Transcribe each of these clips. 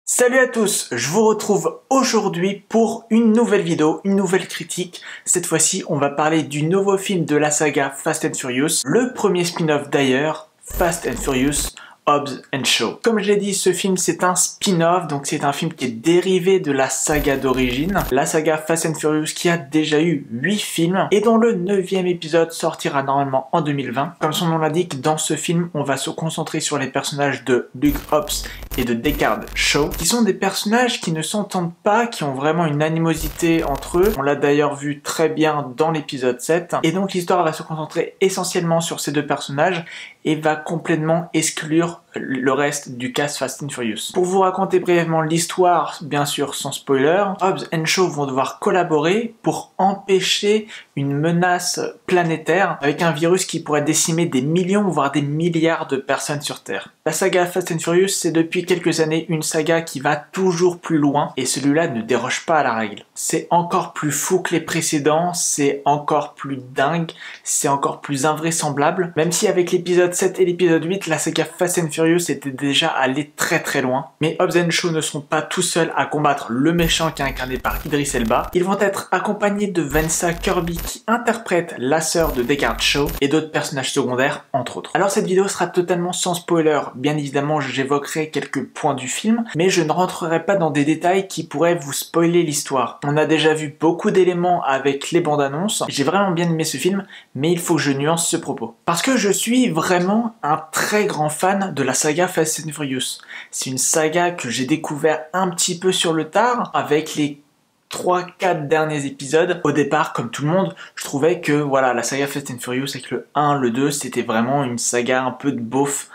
Salut à tous, je vous retrouve aujourd'hui pour une nouvelle vidéo, une nouvelle critique. Cette fois-ci, on va parler du nouveau film de la saga Fast and Furious, le premier spin-off d'ailleurs, Fast and Furious, Hobbs and Shaw. Comme je l'ai dit, ce film c'est un spin-off, donc c'est un film qui est dérivé de la saga d'origine, la saga Fast and Furious qui a déjà eu 8 films et dont le 9e épisode sortira normalement en 2020. Comme son nom l'indique, dans ce film, on va se concentrer sur les personnages de Luke Hobbs et de Deckard Shaw, qui sont des personnages qui ne s'entendent pas, qui ont vraiment une animosité entre eux. On l'a d'ailleurs vu très bien dans l'épisode 7. Et donc l'histoire va se concentrer essentiellement sur ces deux personnages et va complètement exclure le reste du cast Fast and Furious. Pour vous raconter brièvement l'histoire, bien sûr sans spoiler, Hobbs et Shaw vont devoir collaborer pour empêcher une menace planétaire avec un virus qui pourrait décimer des millions voire des milliards de personnes sur Terre. La saga Fast and Furious, c'est depuis quelques années une saga qui va toujours plus loin et celui-là ne déroge pas à la règle. C'est encore plus fou que les précédents, c'est encore plus dingue, c'est encore plus invraisemblable, même si avec l'épisode 7 et l'épisode 8, la saga Fast and Furious était déjà allée très très loin. Mais Hobbs and Shaw ne sont pas tout seuls à combattre le méchant qui est incarné par Idris Elba. Ils vont être accompagnés de Vanessa Kirby qui interprète la sœur de Deckard Shaw et d'autres personnages secondaires entre autres. Alors cette vidéo sera totalement sans spoiler. Bien évidemment, j'évoquerai quelques points du film, mais je ne rentrerai pas dans des détails qui pourraient vous spoiler l'histoire. On a déjà vu beaucoup d'éléments avec les bandes annonces. J'ai vraiment bien aimé ce film, mais il faut que je nuance ce propos. Parce que je suis vraiment un très grand fan de la saga Fast and Furious. C'est une saga que j'ai découvert un petit peu sur le tard, avec les 3-4 derniers épisodes. Au départ, comme tout le monde, je trouvais que voilà, la saga Fast and Furious avec le 1, le 2, c'était vraiment une saga un peu de beauf,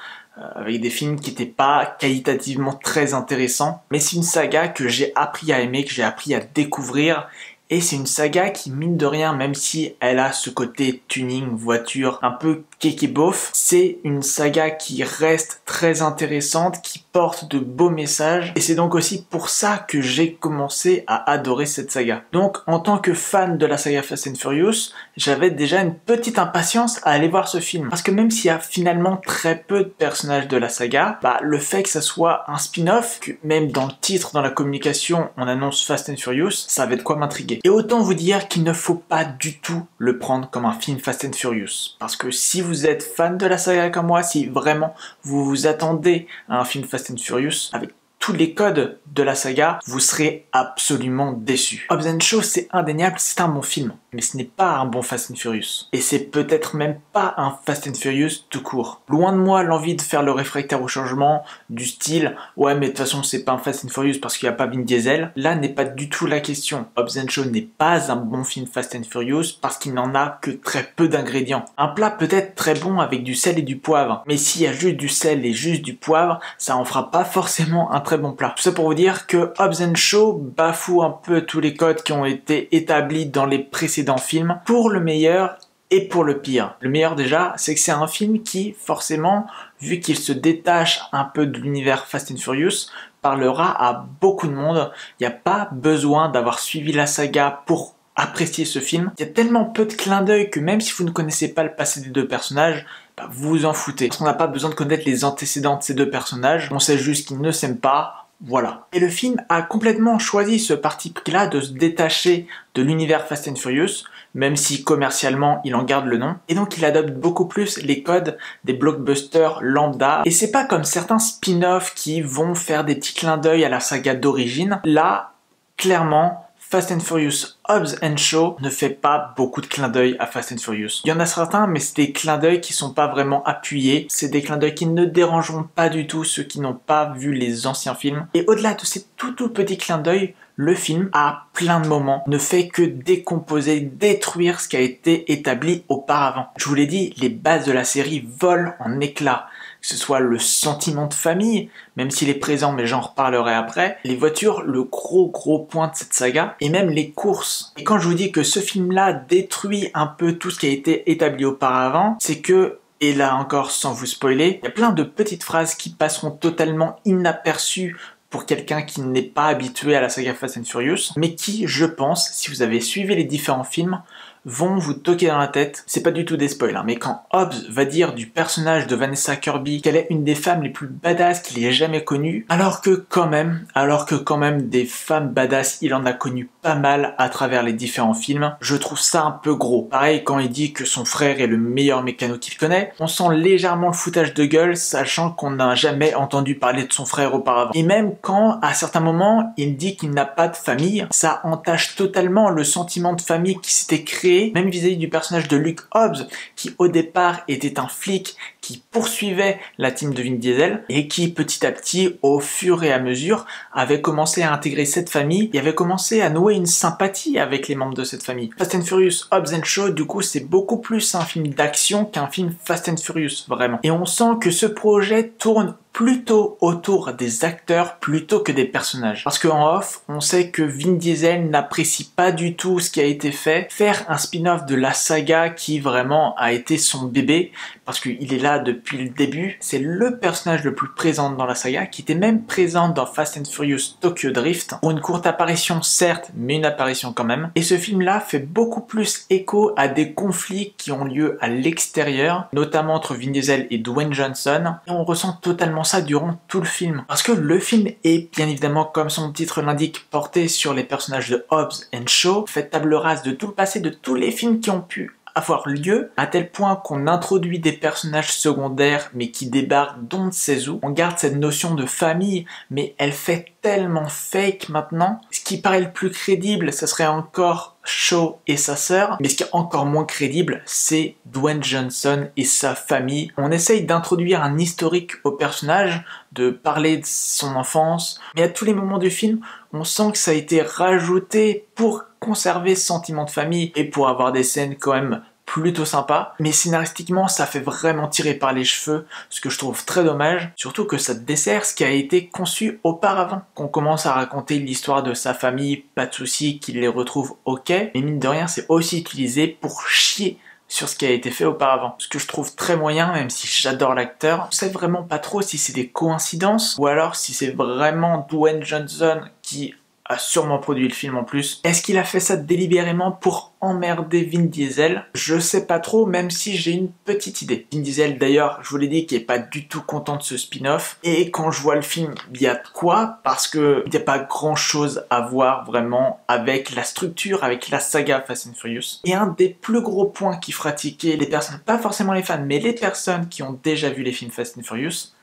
avec des films qui n'étaient pas qualitativement très intéressants. Mais c'est une saga que j'ai appris à aimer, que j'ai appris à découvrir. Et c'est une saga qui, mine de rien, même si elle a ce côté tuning, voiture, un peu kéké beauf, c'est une saga qui reste très intéressante, qui porte de beaux messages. Et c'est donc aussi pour ça que j'ai commencé à adorer cette saga. Donc, en tant que fan de la saga Fast and Furious, j'avais déjà une petite impatience à aller voir ce film. Parce que même s'il y a finalement très peu de personnages de la saga, le fait que ça soit un spin-off, que même dans le titre, dans la communication, on annonce Fast and Furious, ça avait de quoi m'intriguer. Et autant vous dire qu'il ne faut pas du tout le prendre comme un film Fast and Furious. Parce que si vous êtes fan de la saga comme moi, si vraiment vous vous attendez à un film Fast and Furious, avec tous les codes de la saga, vous serez absolument déçus. Hobbs and Shaw, c'est indéniable, c'est un bon film, mais ce n'est pas un bon Fast and Furious. Et c'est peut-être même pas un Fast and Furious tout court. Loin de moi l'envie de faire le réfractaire au changement, du style « ouais mais de toute façon c'est pas un Fast and Furious parce qu'il n'y a pas Vin Diesel ». Là n'est pas du tout la question. Hobbs and Shaw n'est pas un bon film Fast and Furious parce qu'il n'en a que très peu d'ingrédients. Un plat peut être très bon avec du sel et du poivre, mais s'il y a juste du sel et juste du poivre, ça en fera pas forcément un très bon plat. Tout ça pour vous dire que Hobbs and Shaw bafoue un peu tous les codes qui ont été établis dans les précédents films, pour le meilleur et pour le pire. Le meilleur déjà, c'est que c'est un film qui, forcément, vu qu'il se détache un peu de l'univers Fast and Furious, parlera à beaucoup de monde. Il n'y a pas besoin d'avoir suivi la saga pour apprécier ce film. Il y a tellement peu de clins d'œil que même si vous ne connaissez pas le passé des deux personnages, vous vous en foutez. Parce qu'on n'a pas besoin de connaître les antécédents de ces deux personnages, on sait juste qu'ils ne s'aiment pas, voilà. Et le film a complètement choisi ce parti pris-là de se détacher de l'univers Fast and Furious, même si commercialement il en garde le nom, et donc il adopte beaucoup plus les codes des blockbusters lambda, et c'est pas comme certains spin-offs qui vont faire des petits clins d'œil à la saga d'origine. Là, clairement, Fast and Furious Hobbs and Shaw ne fait pas beaucoup de clins d'œil à Fast and Furious. Il y en a certains, mais c'est des clins d'œil qui sont pas vraiment appuyés. C'est des clins d'œil qui ne dérangeront pas du tout ceux qui n'ont pas vu les anciens films. Et au-delà de ces tout petits clins d'œil, le film, à plein de moments, ne fait que décomposer, détruire ce qui a été établi auparavant. Je vous l'ai dit, les bases de la série volent en éclats. Que ce soit le sentiment de famille, même s'il est présent, mais j'en reparlerai après, les voitures, le gros point de cette saga, et même les courses. Et quand je vous dis que ce film-là détruit un peu tout ce qui a été établi auparavant, c'est que, et là encore sans vous spoiler, il y a plein de petites phrases qui passeront totalement inaperçues pour quelqu'un qui n'est pas habitué à la saga Fast and Furious, mais qui, je pense, si vous avez suivi les différents films, vont vous toquer dans la tête. C'est pas du tout des spoils, hein, mais quand Hobbs va dire du personnage de Vanessa Kirby qu'elle est une des femmes les plus badass qu'il ait jamais connues, alors que quand même des femmes badass, il en a connu pas mal à travers les différents films, je trouve ça un peu gros. Pareil, quand il dit que son frère est le meilleur mécano qu'il connaît, on sent légèrement le foutage de gueule, sachant qu'on n'a jamais entendu parler de son frère auparavant. Et même quand, à certains moments, il dit qu'il n'a pas de famille, ça entache totalement le sentiment de famille qui s'était créé, même vis-à-vis du personnage de Luke Hobbs, qui au départ était un flic qui poursuivait la team de Vin Diesel et qui petit à petit, au fur et à mesure, avait commencé à intégrer cette famille et avait commencé à nouer une sympathie avec les membres de cette famille. Fast and Furious Hobbs and Shaw, du coup, c'est beaucoup plus un film d'action qu'un film Fast and Furious, vraiment. Et on sent que ce projet tourne plutôt autour des acteurs plutôt que des personnages. Parce qu'en off, on sait que Vin Diesel n'apprécie pas du tout ce qui a été fait. Faire un spin-off de la saga qui vraiment a été son bébé, parce qu'il est là depuis le début, c'est le personnage le plus présent dans la saga, qui était même présent dans Fast and Furious Tokyo Drift, pour une courte apparition certes, mais une apparition quand même. Et ce film-là fait beaucoup plus écho à des conflits qui ont lieu à l'extérieur, notamment entre Vin Diesel et Dwayne Johnson, et on ressent totalement ça durant tout le film. Parce que le film est, bien évidemment, comme son titre l'indique, porté sur les personnages de Hobbs and Shaw, fait table rase de tout le passé, de tous les films qui ont pu avoir lieu, à tel point qu'on introduit des personnages secondaires mais qui débarquent d'on ne sait où. On garde cette notion de famille, mais elle fait tellement fake maintenant. Ce qui paraît le plus crédible, ça serait encore Shaw et sa sœur, mais ce qui est encore moins crédible, c'est Dwayne Johnson et sa famille. On essaye d'introduire un historique au personnage, de parler de son enfance, mais à tous les moments du film, on sent que ça a été rajouté pour conserver ce sentiment de famille et pour avoir des scènes quand même plutôt sympa, mais scénaristiquement ça fait vraiment tirer par les cheveux, ce que je trouve très dommage, surtout que ça dessert ce qui a été conçu auparavant. Qu'on commence à raconter l'histoire de sa famille, pas de souci, qu'il les retrouve ok, mais mine de rien c'est aussi utilisé pour chier sur ce qui a été fait auparavant. Ce que je trouve très moyen, même si j'adore l'acteur, on sait vraiment pas trop si c'est des coïncidences, ou alors si c'est vraiment Dwayne Johnson qui a sûrement produit le film en plus. Est-ce qu'il a fait ça délibérément pour emmerder Vin Diesel? Je sais pas trop, même si j'ai une petite idée. Vin Diesel d'ailleurs, je vous l'ai dit, qui est pas du tout content de ce spin-off. Et quand je vois le film, il y a de quoi, parce que il n'y a pas grand chose à voir vraiment avec la structure, avec la saga Fast and Furious. Et un des plus gros points qui fera tiquer les personnes, pas forcément les fans, mais les personnes qui ont déjà vu les films Fast and Furious,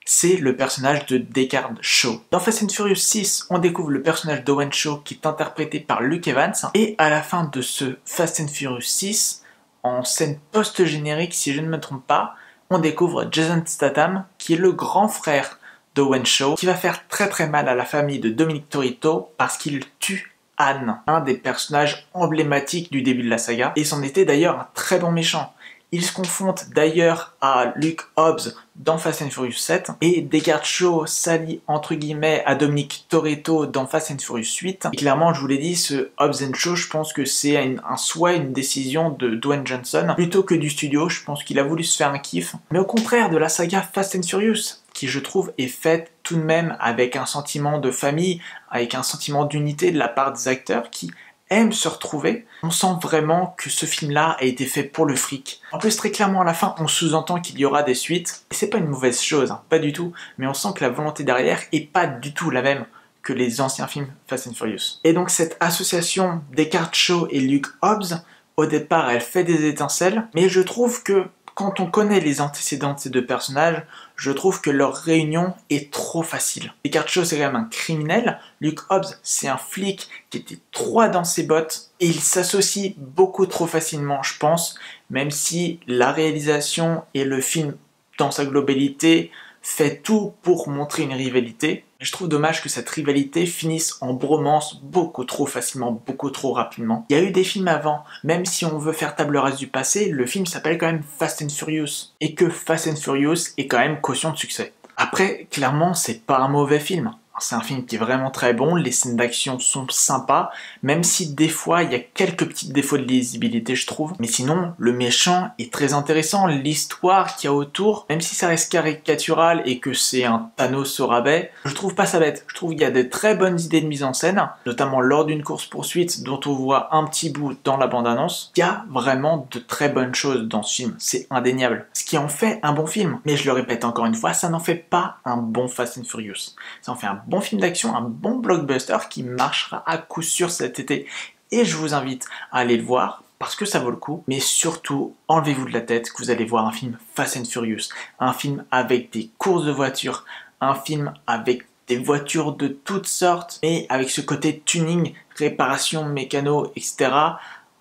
c'est le personnage de Deckard Shaw. Dans Fast and Furious 6, on découvre le personnage d'Owen Shaw qui est interprété par Luke Evans, et à la fin de ce Fast and Furious 6, en scène post-générique si je ne me trompe pas, on découvre Jason Statham qui est le grand frère d'Owen Shaw, qui va faire très très mal à la famille de Dominic Toretto parce qu'il tue Anne, un des personnages emblématiques du début de la saga, et c'en était d'ailleurs un très bon méchant. Il se confronte d'ailleurs à Luke Hobbs dans Fast and Furious 7 et Deckard Shaw s'allie entre guillemets à Dominic Toretto dans Fast and Furious 8. Et clairement, je vous l'ai dit, ce Hobbs and Shaw, je pense que c'est un souhait, une décision de Dwayne Johnson plutôt que du studio. Je pense qu'il a voulu se faire un kiff. Mais au contraire de la saga Fast and Furious, qui je trouve est faite tout de même avec un sentiment de famille, avec un sentiment d'unité de la part des acteurs qui aiment se retrouver, on sent vraiment que ce film-là a été fait pour le fric. En plus, très clairement, à la fin, on sous-entend qu'il y aura des suites, et c'est pas une mauvaise chose, hein, pas du tout, mais on sent que la volonté derrière est pas du tout la même que les anciens films Fast and Furious. Et donc cette association Deckard Shaw et Luke Hobbs, au départ, elle fait des étincelles, mais je trouve que quand on connaît les antécédents de ces deux personnages, je trouve que leur réunion est trop facile. Deckard Shaw, c'est quand même un criminel. Luke Hobbs, c'est un flic qui était trop dans ses bottes. Et ils s'associent beaucoup trop facilement, je pense, même si la réalisation et le film dans sa globalité fait tout pour montrer une rivalité. Je trouve dommage que cette rivalité finisse en bromance beaucoup trop facilement, beaucoup trop rapidement. Il y a eu des films avant, même si on veut faire table rase du passé, le film s'appelle quand même Fast and Furious, et que Fast and Furious est quand même caution de succès. Après, clairement, c'est pas un mauvais film. C'est un film qui est vraiment très bon, les scènes d'action sont sympas, même si des fois il y a quelques petits défauts de lisibilité je trouve. Mais sinon, le méchant est très intéressant, l'histoire qu'il y a autour, même si ça reste caricatural et que c'est un Thanos au rabais, je trouve pas ça bête. Je trouve qu'il y a de très bonnes idées de mise en scène, notamment lors d'une course-poursuite dont on voit un petit bout dans la bande-annonce. Il y a vraiment de très bonnes choses dans ce film, c'est indéniable. Ce qui en fait un bon film. Mais je le répète encore une fois, ça n'en fait pas un bon Fast and Furious. Ça en fait un bon film d'action, un bon blockbuster qui marchera à coup sûr cet été. Et je vous invite à aller le voir parce que ça vaut le coup. Mais surtout, enlevez-vous de la tête que vous allez voir un film Fast and Furious. Un film avec des courses de voitures, un film avec des voitures de toutes sortes, mais avec ce côté tuning, réparation, mécano, etc.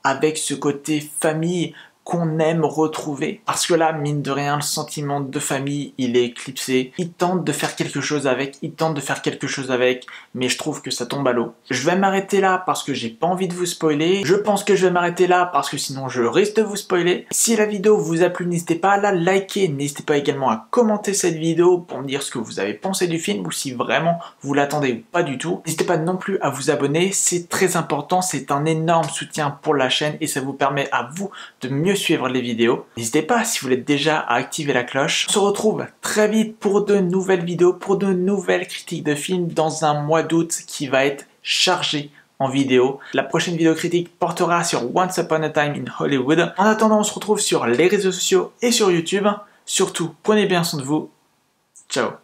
Avec ce côté famille qu'on aime retrouver. Parce que là, mine de rien, le sentiment de famille, il est éclipsé. Il tente de faire quelque chose avec, mais je trouve que ça tombe à l'eau. Je vais m'arrêter là parce que j'ai pas envie de vous spoiler. Je pense que je vais m'arrêter là parce que sinon je risque de vous spoiler. Si la vidéo vous a plu, n'hésitez pas à la liker. N'hésitez pas également à commenter cette vidéo pour me dire ce que vous avez pensé du film ou si vraiment vous l'attendez ou pas du tout. N'hésitez pas non plus à vous abonner, c'est très important, c'est un énorme soutien pour la chaîne et ça vous permet à vous de mieux suivre les vidéos. N'hésitez pas, si vous l'êtes déjà, à activer la cloche. On se retrouve très vite pour de nouvelles vidéos, pour de nouvelles critiques de films dans un mois d'août qui va être chargé en vidéo. La prochaine vidéo critique portera sur Once Upon a Time in Hollywood. En attendant, on se retrouve sur les réseaux sociaux et sur YouTube. Surtout, prenez bien soin de vous. Ciao.